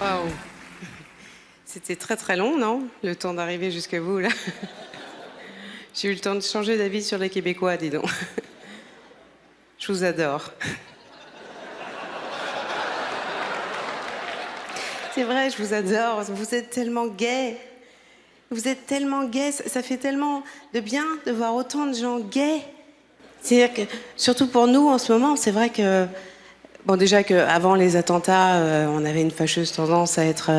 Waouh. C'était très très long, non? Le temps d'arriver jusqu'à vous, là. J'ai eu le temps de changer d'avis sur les Québécois, dis donc. Je vous adore. C'est vrai, je vous adore. Vous êtes tellement gays. Vous êtes tellement gays. Ça fait tellement de bien de voir autant de gens gays. C'est-à-dire que, surtout pour nous, en ce moment, c'est vrai que... Bon, déjà qu'avant les attentats, on avait une fâcheuse tendance à être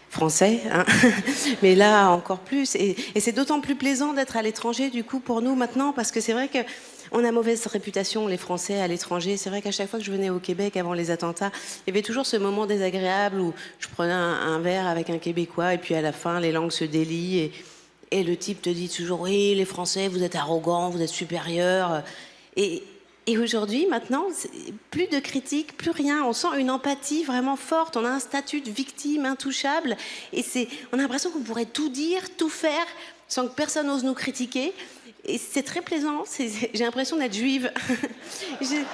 français, hein. Mais là, encore plus. Et c'est d'autant plus plaisant d'être à l'étranger, du coup, pour nous maintenant, parce que c'est vrai que on a mauvaise réputation, les Français, à l'étranger. C'est vrai qu'à chaque fois que je venais au Québec avant les attentats, il y avait toujours ce moment désagréable où je prenais un verre avec un Québécois et puis à la fin, les langues se délient et le type te dit toujours oui, les Français, vous êtes arrogants, vous êtes supérieurs. Et, et aujourd'hui, maintenant, plus de critiques, plus rien. On sent une empathie vraiment forte. On a un statut de victime intouchable. Et on a l'impression qu'on pourrait tout dire, tout faire, sans que personne n'ose nous critiquer. Et c'est très plaisant. J'ai l'impression d'être juive. J'ai-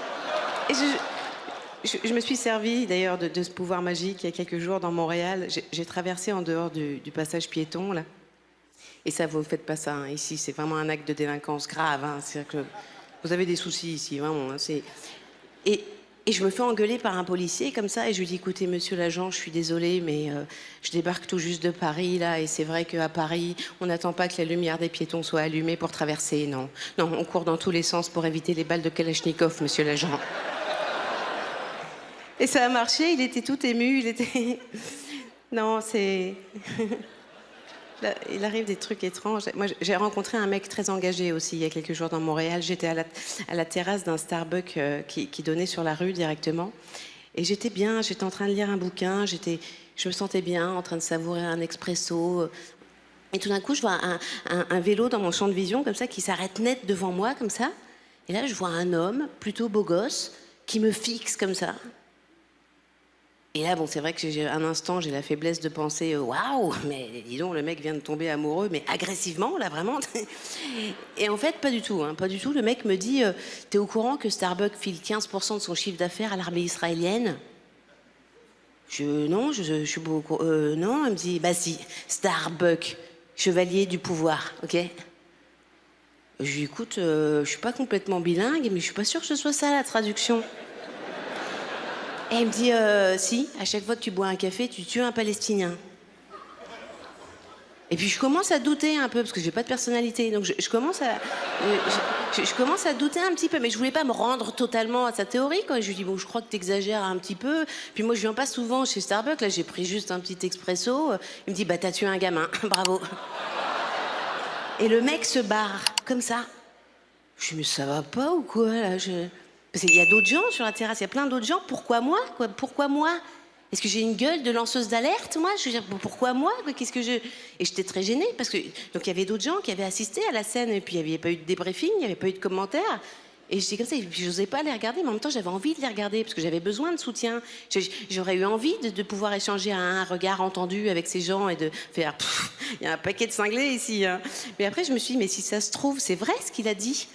et je me suis servi d'ailleurs de ce pouvoir magique il y a quelques jours dans Montréal. J'ai traversé en dehors du passage piéton, là. Et ça, vous ne faites pas ça, hein. Ici, c'est vraiment un acte de délinquance grave, hein. C'est-à-dire que vous avez des soucis ici, vraiment, hein. Et, et je me fais engueuler par un policier comme ça, et je lui dis, écoutez, monsieur l'agent, je suis désolée, mais je débarque tout juste de Paris, là, et c'est vrai qu'à Paris, on n'attend pas que la lumière des piétons soit allumée pour traverser, non. Non, on court dans tous les sens pour éviter les balles de Kalachnikov, monsieur l'agent. Et ça a marché, il était tout ému, il était... Non, c'est... Là, il arrive des trucs étranges. Moi, j'ai rencontré un mec très engagé aussi il y a quelques jours dans Montréal. J'étais à la terrasse d'un Starbucks qui donnait sur la rue directement. Et j'étais bien, j'étais en train de lire un bouquin, je me sentais bien en train de savourer un expresso. Et tout d'un coup, je vois un vélo dans mon champ de vision, comme ça, qui s'arrête net devant moi, comme ça. Et là, je vois un homme, plutôt beau gosse, qui me fixe comme ça. Et là, bon, c'est vrai que j'ai un instant, j'ai la faiblesse de penser waouh, mais dis donc, le mec vient de tomber amoureux, mais agressivement, là, vraiment. Et en fait, pas du tout, hein, pas du tout. Le mec me dit t'es au courant que Starbucks file 15% de son chiffre d'affaires à l'armée israélienne? Non, je suis beaucoup. Non, elle me dit bah si, Starbucks, chevalier du pouvoir, ok? Je lui dis écoute, je suis pas complètement bilingue, mais je suis pas sûre que ce soit ça la traduction. Et elle me dit, si, à chaque fois que tu bois un café, tu tues un Palestinien. Et puis je commence à douter un peu, parce que j'ai pas de personnalité. Donc je commence à... je commence à douter un petit peu, mais je voulais pas me rendre totalement à sa théorie, quoi. Je lui dis, bon, je crois que t'exagères un petit peu. Puis moi, je viens pas souvent chez Starbucks, là, j'ai pris juste un petit expresso. Il me dit, bah, t'as tué un gamin, bravo. Et le mec se barre, comme ça. Je dis, mais ça va pas ou quoi, là Parce qu'il y a d'autres gens sur la terrasse, il y a plein d'autres gens. Pourquoi moi, quoi? Pourquoi moi? Est-ce que j'ai une gueule de lanceuse d'alerte, moi? Je veux dire, pourquoi moi, quoi? Qu'est-ce que je... Et j'étais très gênée, parce que... Donc il y avait d'autres gens qui avaient assisté à la scène, et puis il n'y avait pas eu de débriefing, il n'y avait pas eu de commentaires. Et j'étais comme ça, et puis j'osais pas les regarder, mais en même temps, j'avais envie de les regarder, parce que j'avais besoin de soutien. J'aurais eu envie de pouvoir échanger un regard entendu avec ces gens, et de faire... Il y a un paquet de cinglés ici, hein. Mais après, je me suis dit, mais si ça se trouve, c'est vrai ce qu'il a dit?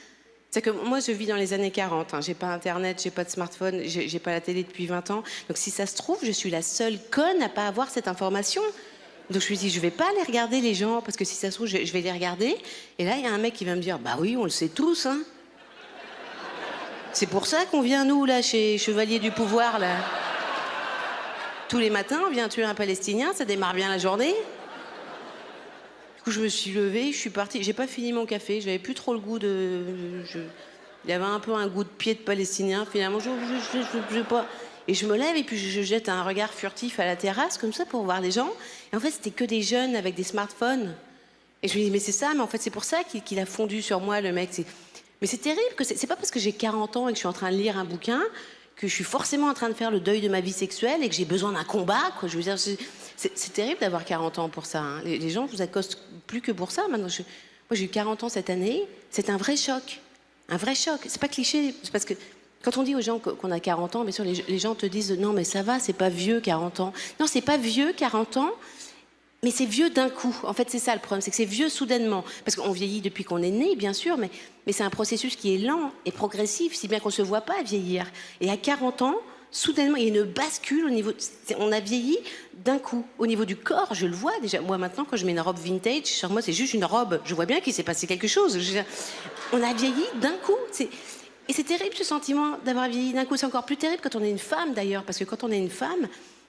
C'est que moi, je vis dans les années 40. Hein. J'ai pas Internet, j'ai pas de smartphone, j'ai pas la télé depuis 20 ans. Donc, si ça se trouve, je suis la seule conne à pas avoir cette information. Donc, je me suis dit, je vais pas aller regarder les gens, parce que si ça se trouve, je vais les regarder. Et là, il y a un mec qui va me dire, bah oui, on le sait tous, hein. C'est pour ça qu'on vient, nous, là, chez Chevalier du Pouvoir, là. Tous les matins, on vient tuer un Palestinien, ça démarre bien la journée. Du coup, je me suis levée, je suis partie. J'ai pas fini mon café, j'avais plus trop le goût de. Il y avait un peu un goût de pied de palestinien. Finalement, je pas. Et je me lève et puis je jette un regard furtif à la terrasse comme ça pour voir les gens. Et en fait, c'était que des jeunes avec des smartphones. Et je me dis mais c'est ça, mais en fait c'est pour ça qu'il a fondu sur moi le mec. Mais c'est terrible que c'est pas parce que j'ai 40 ans et que je suis en train de lire un bouquin que je suis forcément en train de faire le deuil de ma vie sexuelle et que j'ai besoin d'un combat, quoi. Je veux dire, c'est terrible d'avoir 40 ans pour ça, hein. Les gens vous accostent plus que pour ça. Maintenant, moi, j'ai eu 40 ans cette année. C'est un vrai choc. Un vrai choc. C'est pas cliché. C'est parce que quand on dit aux gens qu'on a 40 ans, bien sûr, les gens te disent non, mais ça va, c'est pas vieux 40 ans. Non, c'est pas vieux 40 ans. Mais c'est vieux d'un coup. En fait, c'est ça le problème, c'est que c'est vieux soudainement. Parce qu'on vieillit depuis qu'on est né, bien sûr, mais c'est un processus qui est lent et progressif, si bien qu'on ne se voit pas vieillir. Et à 40 ans, soudainement, il y a une bascule au niveau... On a vieilli d'un coup. Au niveau du corps, je le vois déjà. Moi, maintenant, quand je mets une robe vintage, sur moi, c'est juste une robe. Je vois bien qu'il s'est passé quelque chose. On a vieilli d'un coup. Et c'est terrible, ce sentiment d'avoir vieilli d'un coup. C'est encore plus terrible quand on est une femme, d'ailleurs. Parce que quand on est une femme,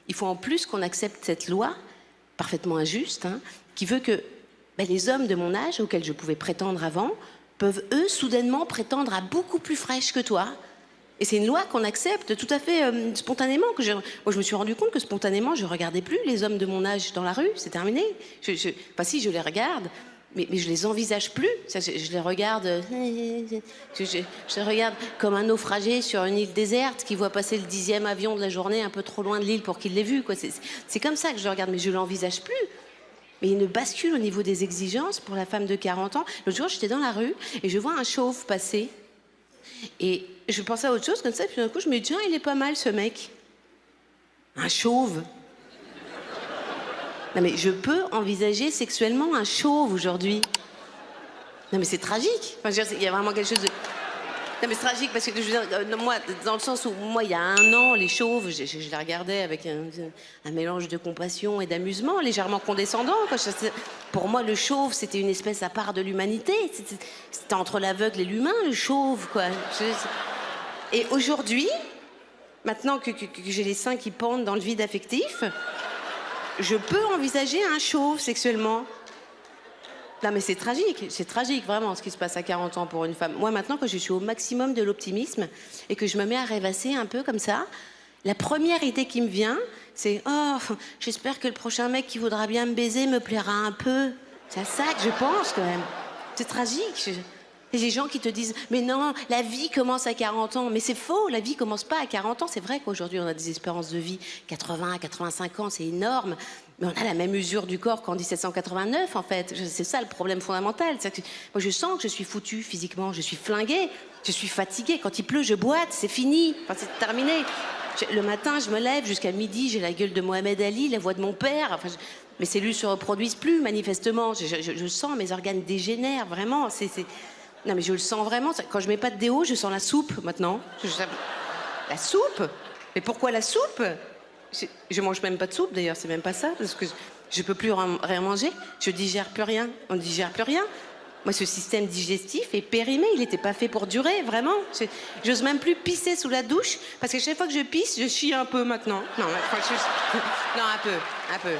il faut en plus qu'on accepte cette loi, parfaitement injuste, hein, qui veut que les hommes de mon âge, auxquels je pouvais prétendre avant, peuvent, eux, soudainement prétendre à beaucoup plus fraîche que toi. Et c'est une loi qu'on accepte tout à fait spontanément. Moi, je me suis rendu compte que spontanément, je regardais plus les hommes de mon âge dans la rue. C'est terminé. Enfin, si, je les regarde, mais je les envisage plus. Je les regarde... Je les regarde comme un naufragé sur une île déserte qui voit passer le 10e avion de la journée un peu trop loin de l'île pour qu'il l'ait vu, quoi. C'est comme ça que je le regarde, mais je l'envisage plus. Mais il y a une bascule au niveau des exigences pour la femme de 40 ans. L'autre jour, j'étais dans la rue et je vois un chauve passer. Et je pensais à autre chose comme ça, puis d'un coup, je me dis, tiens, il est pas mal, ce mec. Un chauve. Non, mais je peux envisager sexuellement un chauve aujourd'hui. Non, mais c'est tragique. Enfin, je veux dire, il y a vraiment quelque chose de... Non, mais c'est tragique parce que, je veux dire, moi, dans le sens où, moi, il y a 1 an, les chauves, je les regardais avec un mélange de compassion et d'amusement, légèrement condescendant, quoi. Pour moi, le chauve, c'était une espèce à part de l'humanité. C'était entre l'aveugle et l'humain, le chauve, quoi. Et aujourd'hui, maintenant que j'ai les seins qui pendent dans le vide affectif, je peux envisager un chauve sexuellement. Non, mais c'est tragique vraiment ce qui se passe à 40 ans pour une femme. Moi maintenant, quand je suis au maximum de l'optimisme et que je me mets à rêvasser un peu comme ça, la première idée qui me vient, c'est « Oh, j'espère que le prochain mec qui voudra bien me baiser me plaira un peu. » C'est à ça que je pense quand même. C'est tragique. Et les gens qui te disent « Mais non, la vie commence à 40 ans. » Mais c'est faux, la vie commence pas à 40 ans. C'est vrai qu'aujourd'hui, on a des espérances de vie 80, 85 ans, c'est énorme. Mais on a la même usure du corps qu'en 1789, en fait. C'est ça le problème fondamental. Que moi, je sens que je suis foutue physiquement. Je suis flinguée. Je suis fatiguée. Quand il pleut, je boite. C'est fini. Enfin, c'est terminé. Le matin, je me lève. Jusqu'à midi, j'ai la gueule de Mohamed Ali, la voix de mon père. Enfin, mes cellules se reproduisent plus, manifestement. Je sens mes organes dégénèrent, vraiment. Non, mais je le sens vraiment. Quand je mets pas de déo, je sens la soupe, maintenant. La soupe? Mais pourquoi la soupe? Je mange même pas de soupe, d'ailleurs, c'est même pas ça, parce que je peux plus rien manger, je digère plus rien, on digère plus rien. Moi, ce système digestif est périmé, il n'était pas fait pour durer, vraiment. J'ose même plus pisser sous la douche, parce que chaque fois que je pisse, je chie un peu maintenant. Non, non, un peu.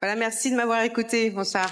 Voilà, merci de m'avoir écouté, bonsoir.